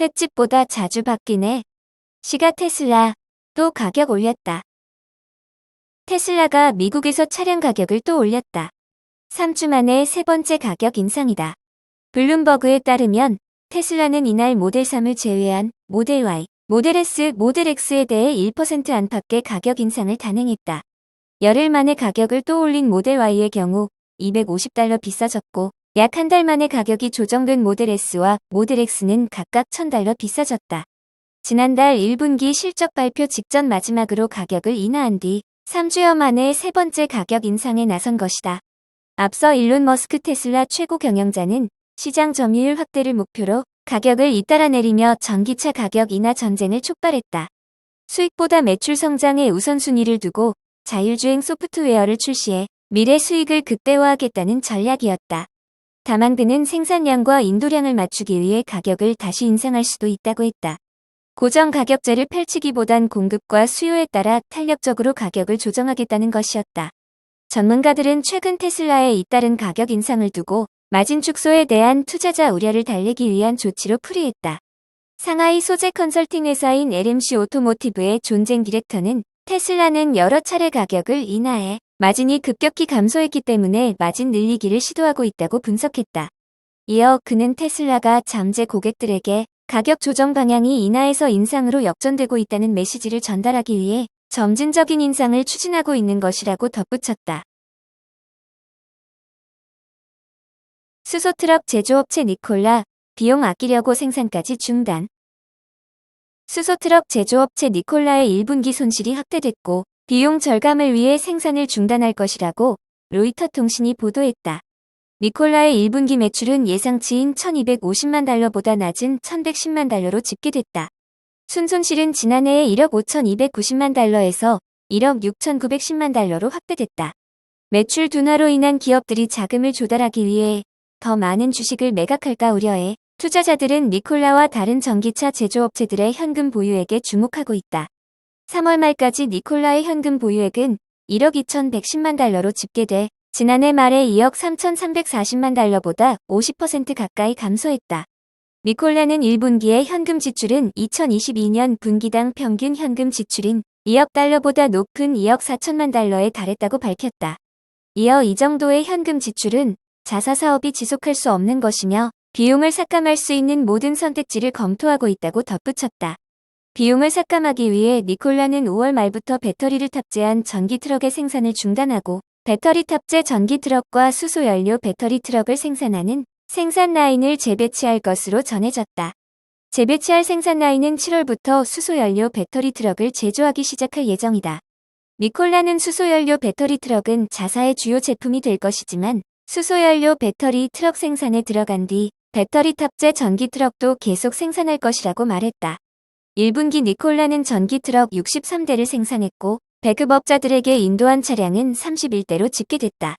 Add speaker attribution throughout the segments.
Speaker 1: 횟집보다 자주 바뀌네. 시가 테슬라 또 가격 올렸다. 테슬라가 미국에서 차량 가격을 또 올렸다. 3주 만에 세 번째 가격 인상이다. 블룸버그에 따르면 테슬라는 이날 모델 3을 제외한 모델 Y, 모델 S, 모델 X에 대해 1% 안팎의 가격 인상을 단행했다. 열흘 만에 가격을 또 올린 모델 Y의 경우 $250 비싸졌고 약 한 달 만에 가격이 조정된 모델 S와 모델 X는 각각 $1000 비싸졌다. 지난달 1분기 실적 발표 직전 마지막으로 가격을 인하한 뒤 3주여 만에 세 번째 가격 인상에 나선 것이다. 앞서 일론 머스크 테슬라 최고 경영자는 시장 점유율 확대를 목표로 가격을 잇따라 내리며 전기차 가격 인하 전쟁을 촉발했다. 수익보다 매출 성장에 우선순위를 두고 자율주행 소프트웨어를 출시해 미래 수익을 극대화하겠다는 전략이었다. 다만 그는 생산량과 인도량을 맞추기 위해 가격을 다시 인상할 수도 있다고 했다. 고정 가격제를 펼치기보단 공급과 수요에 따라 탄력적으로 가격을 조정하겠다는 것이었다. 전문가들은 최근 테슬라의 잇따른 가격 인상을 두고 마진 축소에 대한 투자자 우려를 달래기 위한 조치로 풀이했다. 상하이 소재 컨설팅 회사인 LMC 오토모티브의 존쟁 디렉터는 테슬라는 여러 차례 가격을 인하해 마진이 급격히 감소했기 때문에 마진 늘리기를 시도하고 있다고 분석했다. 이어 그는 테슬라가 잠재 고객들에게 가격 조정 방향이 인하에서 인상으로 역전되고 있다는 메시지를 전달하기 위해 점진적인 인상을 추진하고 있는 것이라고 덧붙였다. 수소트럭 제조업체 니콜라, 비용 아끼려고 생산까지 중단. 수소트럭 제조업체 니콜라의 1분기 손실이 확대됐고 비용 절감을 위해 생산을 중단할 것이라고 로이터 통신이 보도했다. 니콜라의 1분기 매출은 예상치인 $1250만 달러보다 낮은 $1110만 달러로 집계됐다. 순손실은 지난해의 $1억 5290만 달러에서 $1억 6910만 달러로 확대됐다. 매출 둔화로 인한 기업들이 자금을 조달하기 위해 더 많은 주식을 매각할까 우려해 투자자들은 니콜라와 다른 전기차 제조업체들의 현금 보유액에 주목하고 있다. 3월 말까지 니콜라의 현금 보유액은 $1억 2110만 달러로 집계돼 지난해 말에 $2억 3340만 달러보다 50% 가까이 감소했다. 니콜라는 1분기의 현금 지출은 2022년 분기당 평균 현금 지출인 $2억 달러보다 높은 $2억 4천만 달러에 달했다고 밝혔다. 이어 이 정도의 현금 지출은 자사 사업이 지속할 수 없는 것이며 비용을 삭감할 수 있는 모든 선택지를 검토하고 있다고 덧붙였다. 비용을 삭감하기 위해 니콜라는 5월 말부터 배터리를 탑재한 전기 트럭의 생산을 중단하고 배터리 탑재 전기 트럭과 수소연료 배터리 트럭을 생산하는 생산 라인을 재배치할 것으로 전해졌다. 재배치할 생산 라인은 7월부터 수소연료 배터리 트럭을 제조하기 시작할 예정이다. 니콜라는 수소연료 배터리 트럭은 자사의 주요 제품이 될 것이지만 수소연료 배터리 트럭 생산에 들어간 뒤 배터리 탑재 전기 트럭도 계속 생산할 것이라고 말했다. 1분기 니콜라는 전기 트럭 63대를 생산했고 배급업자들에게 인도한 차량은 31대로 집계됐다.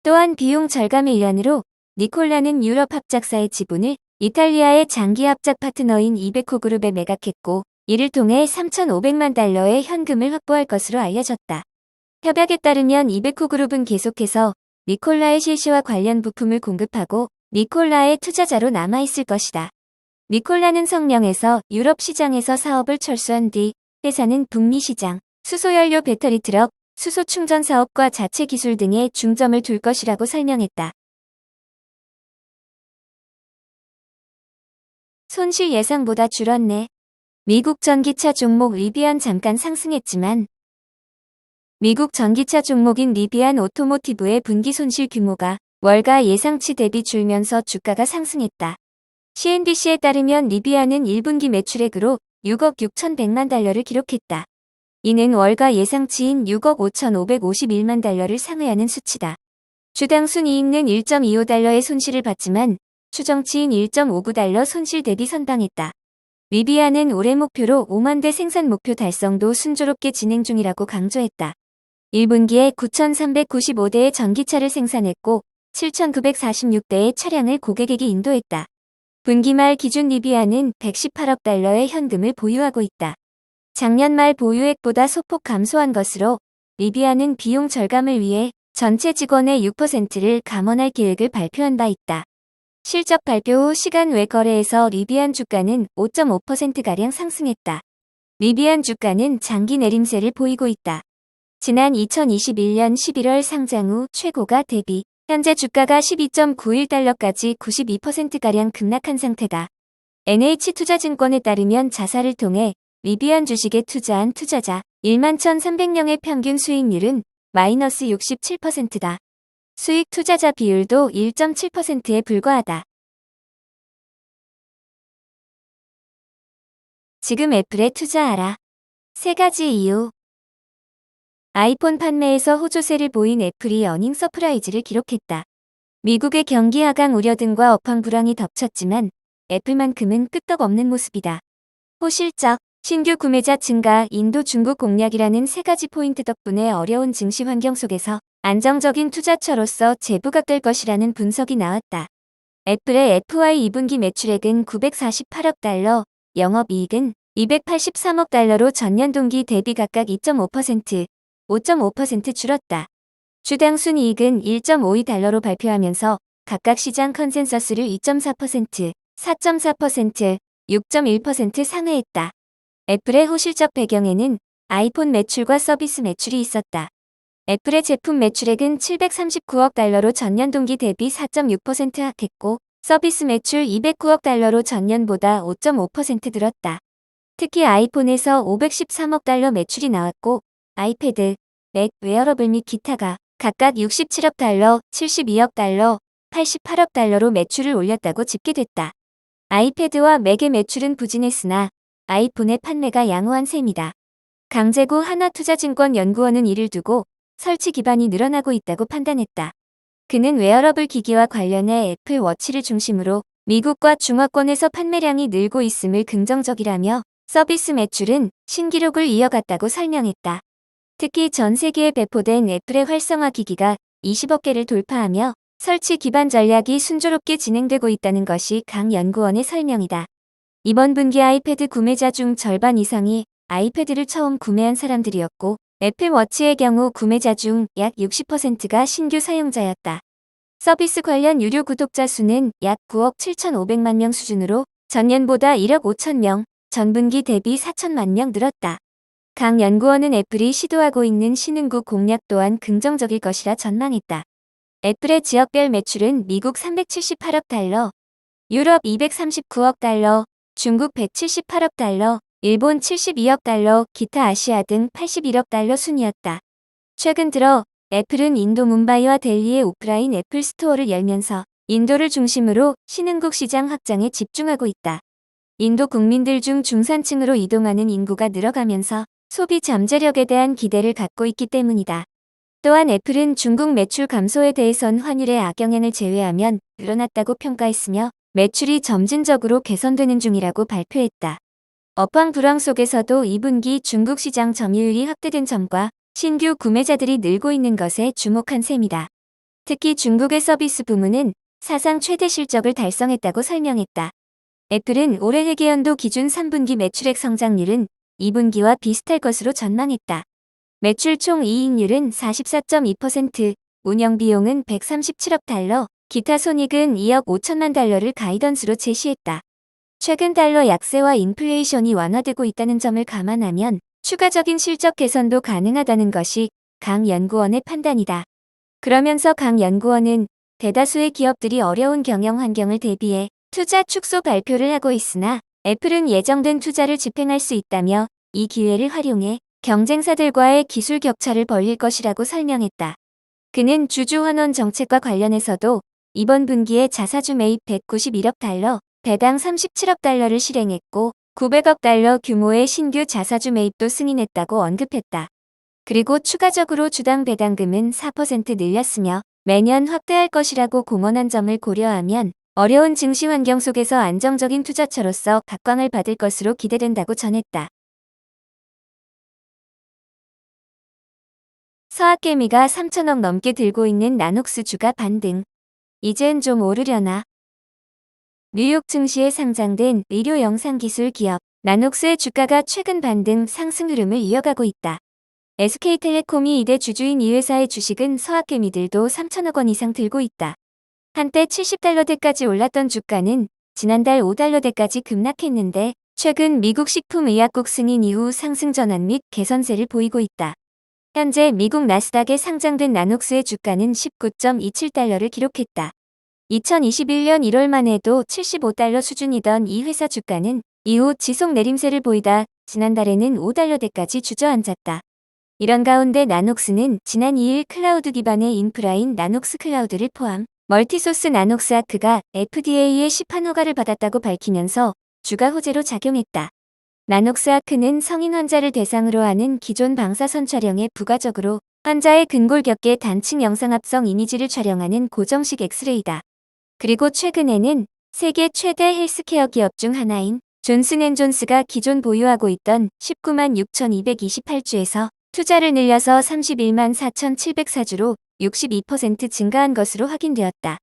Speaker 1: 또한 비용 절감 일환으로 니콜라는 유럽 합작사의 지분을 이탈리아의 장기 합작 파트너인 이베코 그룹에 매각했고 이를 통해 3,500만 달러의 현금을 확보할 것으로 알려졌다. 협약에 따르면 이베코 그룹은 계속해서 니콜라의 실시와 관련 부품을 공급하고 니콜라의 투자자로 남아있을 것이다. 니콜라는 성명에서 유럽 시장에서 사업을 철수한 뒤 회사는 북미 시장, 수소연료 배터리 트럭, 수소 충전 사업과 자체 기술 등에 중점을 둘 것이라고 설명했다. 손실 예상보다 줄었네. 미국 전기차 종목 리비안 잠깐 상승했지만 미국 전기차 종목인 리비안 오토모티브의 분기 손실 규모가 월가 예상치 대비 줄면서 주가가 상승했다. CNBC에 따르면 리비안은 1분기 매출액으로 6억 6100만 달러를 기록했다. 이는 월가 예상치인 6억 5551만 달러를 상회하는 수치다. 주당 순이익은 1.25달러의 손실을 봤지만 추정치인 1.59달러 손실 대비 선방했다. 리비안은 올해 목표로 5만 대 생산 목표 달성도 순조롭게 진행 중이라고 강조했다. 1분기에 9395대의 전기차를 생산했고 7946대의 차량을 고객에게 인도했다. 분기 말 기준 리비안은 118억 달러의 현금을 보유하고 있다. 작년 말 보유액보다 소폭 감소한 것으로 리비안은 비용 절감을 위해 전체 직원의 6%를 감원할 계획을 발표한 바 있다. 실적 발표 후 시간 외 거래에서 리비안 주가는 5.5%가량 상승했다. 리비안 주가는 장기 내림세를 보이고 있다. 지난 2021년 11월 상장 후 최고가 대비 현재 주가가 12.91달러까지 92%가량 급락한 상태다. NH투자증권에 따르면 자사를 통해 리비안 주식에 투자한 투자자 11,300명의 평균 수익률은 마이너스 67%다. 수익 투자자 비율도 1.7%에 불과하다. 지금 애플에 투자하라. 3가지 이유. 아이폰 판매에서 호조세를 보인 애플이 어닝 서프라이즈를 기록했다. 미국의 경기 하강 우려 등과 업황 불황이 덮쳤지만 애플만큼은 끄떡없는 모습이다. 호실적, 신규 구매자 증가, 인도 중국 공략이라는 3가지 포인트 덕분에 어려운 증시 환경 속에서 안정적인 투자처로서 재부각될 것이라는 분석이 나왔다. 애플의 FY 2분기 매출액은 948억 달러, 영업이익은 283억 달러로 전년 동기 대비 각각 2.5%, 5.5% 줄었다. 주당 순이익은 1.52달러로 발표하면서 각각 시장 컨센서스를 2.4%, 4.4%, 6.1% 상회했다. 애플의 호실적 배경에는 아이폰 매출과 서비스 매출이 있었다. 애플의 제품 매출액은 739억 달러로 전년 동기 대비 4.6% 하락했고 서비스 매출 209억 달러로 전년보다 5.5% 늘었다. 특히 아이폰에서 513억 달러 매출이 나왔고 아이패드, 맥, 웨어러블 및 기타가 각각 67억 달러, 72억 달러, 88억 달러로 매출을 올렸다고 집계됐다. 아이패드와 맥의 매출은 부진했으나 아이폰의 판매가 양호한 셈이다. 강재구 한화투자증권 연구원은 이를 두고 설치 기반이 늘어나고 있다고 판단했다. 그는 웨어러블 기기와 관련해 애플 워치를 중심으로 미국과 중화권에서 판매량이 늘고 있음을 긍정적이라며 서비스 매출은 신기록을 이어갔다고 설명했다. 특히 전 세계에 배포된 애플의 활성화 기기가 20억 개를 돌파하며 설치 기반 전략이 순조롭게 진행되고 있다는 것이 강 연구원의 설명이다. 이번 분기 아이패드 구매자 중 절반 이상이 아이패드를 처음 구매한 사람들이었고 애플 워치의 경우 구매자 중 약 60%가 신규 사용자였다. 서비스 관련 유료 구독자 수는 약 9억 7,500만 명 수준으로 전년보다 1억 5천 명, 전분기 대비 4천만 명 늘었다. 강 연구원은 애플이 시도하고 있는 신흥국 공략 또한 긍정적일 것이라 전망했다. 애플의 지역별 매출은 미국 378억 달러, 유럽 239억 달러, 중국 178억 달러, 일본 72억 달러, 기타 아시아 등 81억 달러 순이었다. 최근 들어 애플은 인도 뭄바이와 델리에 오프라인 애플 스토어를 열면서 인도를 중심으로 신흥국 시장 확장에 집중하고 있다. 인도 국민들 중 중산층으로 이동하는 인구가 늘어가면서 소비 잠재력에 대한 기대를 갖고 있기 때문이다. 또한 애플은 중국 매출 감소에 대해선 환율의 악영향을 제외하면 늘어났다고 평가했으며 매출이 점진적으로 개선되는 중이라고 발표했다. 업황 불황 속에서도 2분기 중국 시장 점유율이 확대된 점과 신규 구매자들이 늘고 있는 것에 주목한 셈이다. 특히 중국의 서비스 부문은 사상 최대 실적을 달성했다고 설명했다. 애플은 올해 회계연도 기준 3분기 매출액 성장률은 2분기와 비슷할 것으로 전망했다. 매출 총 이익률은 44.2%, 운영비용은 137억 달러, 기타 손익은 2억 5천만 달러를 가이던스로 제시했다. 최근 달러 약세와 인플레이션이 완화되고 있다는 점을 감안하면 추가적인 실적 개선도 가능하다는 것이 강 연구원의 판단이다. 그러면서 강 연구원은 대다수의 기업들이 어려운 경영 환경을 대비해 투자 축소 발표를 하고 있으나 애플은 예정된 투자를 집행할 수 있다며 이 기회를 활용해 경쟁사들과의 기술 격차를 벌릴 것이라고 설명했다. 그는 주주 환원 정책과 관련해서도 이번 분기에 자사주 매입 191억 달러, 배당 37억 달러를 실행했고 900억 달러 규모의 신규 자사주 매입도 승인했다고 언급했다. 그리고 추가적으로 주당 배당금은 4% 늘렸으며 매년 확대할 것이라고 공언한 점을 고려하면 어려운 증시 환경 속에서 안정적인 투자처로서 각광을 받을 것으로 기대된다고 전했다. 서학개미가 3천억 넘게 들고 있는 나녹스 주가 반등. 이젠 좀 오르려나? 뉴욕 증시에 상장된 의료 영상기술 기업 나녹스의 주가가 최근 반등 상승 흐름을 이어가고 있다. SK텔레콤이 이대 주주인 이 회사의 주식은 서학개미들도 3천억 원 이상 들고 있다. 한때 70달러대까지 올랐던 주가는 지난달 5달러대까지 급락했는데 최근 미국 식품의약국 승인 이후 상승 전환 및 개선세를 보이고 있다. 현재 미국 나스닥에 상장된 나녹스의 주가는 19.27달러를 기록했다. 2021년 1월만 해도 75달러 수준이던 이 회사 주가는 이후 지속 내림세를 보이다 지난달에는 5달러대까지 주저앉았다. 이런 가운데 나녹스는 지난 2일 클라우드 기반의 인프라인 나녹스 클라우드를 포함 멀티소스 나녹스 아크가 FDA의 시판 허가를 받았다고 밝히면서 주가 호재로 작용했다. 나녹스 아크는 성인 환자를 대상으로 하는 기존 방사선 촬영에 부가적으로 환자의 근골격계 단층 영상합성 이미지를 촬영하는 고정식 엑스레이다. 그리고 최근에는 세계 최대 헬스케어 기업 중 하나인 존슨앤존스가 기존 보유하고 있던 19만 6,228주에서 투자를 늘려서 31만 4,704주로 62% 증가한 것으로 확인되었다.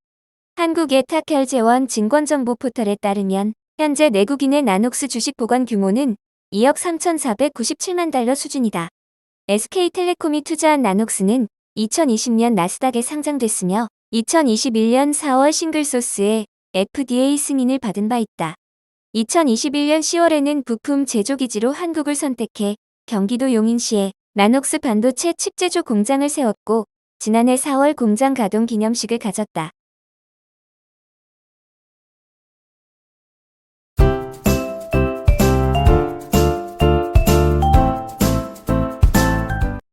Speaker 1: 한국예탁혈재원 증권정보 포털에 따르면 현재 내국인의 나녹스 주식 보관 규모는 2억 3,497만 달러 수준이다. SK텔레콤이 투자한 나녹스는 2020년 나스닥에 상장됐으며 2021년 4월 싱글소스의 FDA 승인을 받은 바 있다. 2021년 10월에는 부품 제조기지로 한국을 선택해 경기도 용인시에 나녹스 반도체 칩 제조 공장을 세웠고 지난해 4월 공장 가동 기념식을 가졌다.